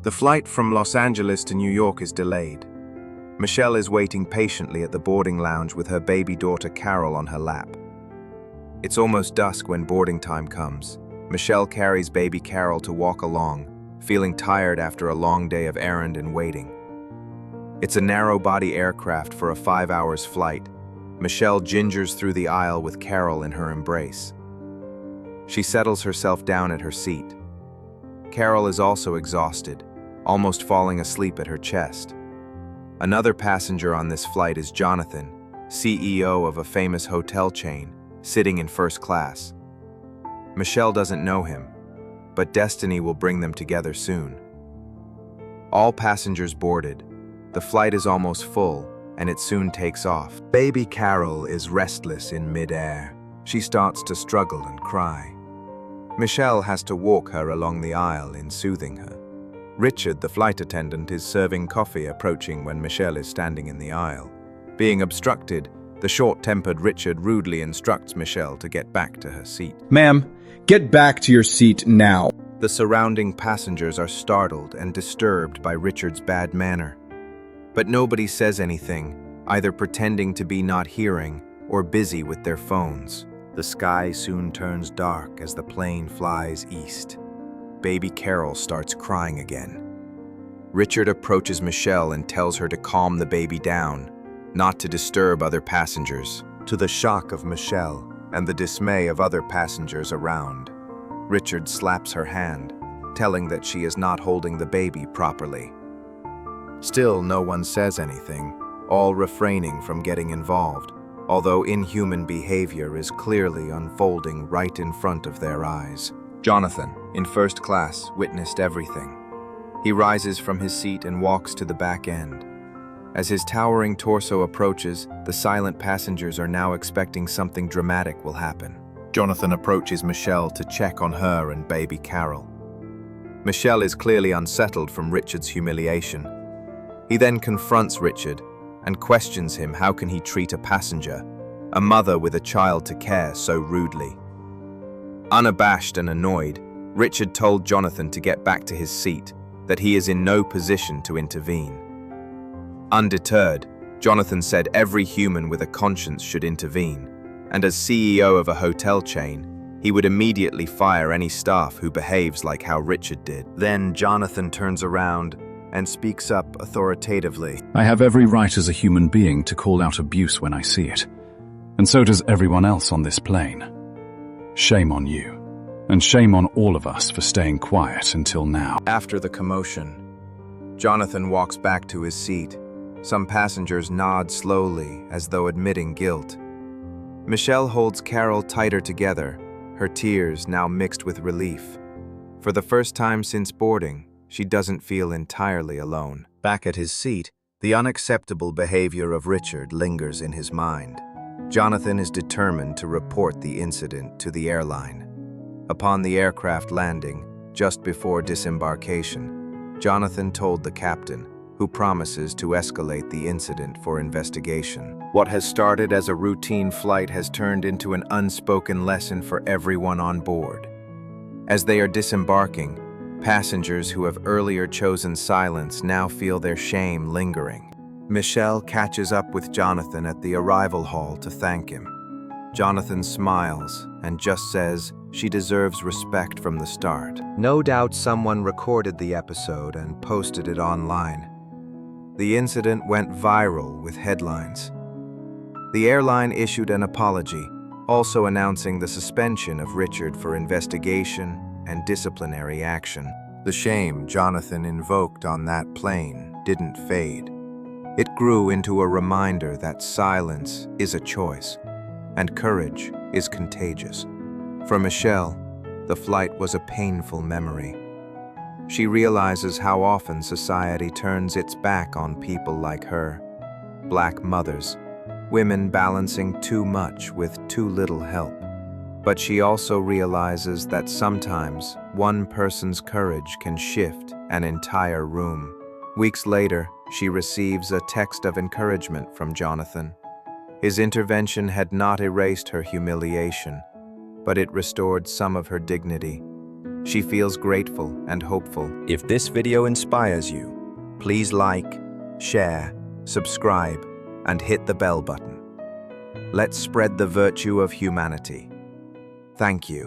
The flight from Los Angeles to New York is delayed. Michelle is waiting patiently at the boarding lounge with her baby daughter Carol on her lap. It's almost dusk when boarding time comes. Michelle carries baby Carol to walk along, feeling tired after a long day of errand and waiting. It's a narrow-body aircraft for a 5 hours flight. Michelle gingers through the aisle with Carol in her embrace. She settles herself down at her seat. Carol is also exhausted, almost falling asleep at her chest. Another passenger on this flight is Jonathan, CEO of a famous hotel chain, sitting in first class. Michelle doesn't know him, but destiny will bring them together soon. All passengers boarded. The flight is almost full, and it soon takes off. Baby Carol is restless in mid-air. She starts to struggle and cry. Michelle has to walk her along the aisle in soothing her. Richard, the flight attendant, is serving coffee approaching when Michelle is standing in the aisle. Being obstructed, the short-tempered Richard rudely instructs Michelle to get back to her seat. Ma'am, get back to your seat now. The surrounding passengers are startled and disturbed by Richard's bad manner. But nobody says anything, either pretending to be not hearing or busy with their phones. The sky soon turns dark as the plane flies east. Baby Carol starts crying again. Richard approaches Michelle and tells her to calm the baby down, not to disturb other passengers. To the shock of Michelle and the dismay of other passengers around, Richard slaps her hand, telling that she is not holding the baby properly. Still, no one says anything, all refraining from getting involved, although inhuman behavior is clearly unfolding right in front of their eyes. Jonathan, in first class, witnessed everything. He rises from his seat and walks to the back end. As his towering torso approaches, the silent passengers are now expecting something dramatic will happen. Jonathan approaches Michelle to check on her and baby Carol. Michelle is clearly unsettled from Richard's humiliation. He then confronts Richard and questions him how can he treat a passenger, a mother with a child to care, so rudely. Unabashed and annoyed, Richard told Jonathan to get back to his seat, that he is in no position to intervene. Undeterred, Jonathan said every human with a conscience should intervene, and as CEO of a hotel chain, he would immediately fire any staff who behaves like how Richard did. Then Jonathan turns around and speaks up authoritatively. I have every right as a human being to call out abuse when I see it, and so does everyone else on this plane. Shame on you, and shame on all of us for staying quiet until now. After the commotion, Jonathan walks back to his seat. Some passengers nod slowly as though admitting guilt. Michelle holds Carol tighter together, her tears now mixed with relief. For the first time since boarding, she doesn't feel entirely alone. Back at his seat, the unacceptable behavior of Richard lingers in his mind. Jonathan is determined to report the incident to the airline. Upon the aircraft landing, just before disembarkation, Jonathan told the captain, who promises to escalate the incident for investigation. What has started as a routine flight has turned into an unspoken lesson for everyone on board. As they are disembarking, passengers who have earlier chosen silence now feel their shame lingering. Michelle catches up with Jonathan at the arrival hall to thank him. Jonathan smiles and just says she deserves respect from the start. No doubt someone recorded the episode and posted it online. The incident went viral with headlines. The airline issued an apology, also announcing the suspension of Richard for investigation and disciplinary action. The shame Jonathan invoked on that plane didn't fade. It grew into a reminder that silence is a choice, and courage is contagious. For Michelle, the flight was a painful memory. She realizes how often society turns its back on people like her. Black mothers, women balancing too much with too little help. But she also realizes that sometimes one person's courage can shift an entire room. Weeks later, she receives a text of encouragement from Jonathan. His intervention had not erased her humiliation, but it restored some of her dignity. She feels grateful and hopeful. If this video inspires you, please like, share, subscribe, and hit the bell button. Let's spread the virtue of humanity. Thank you.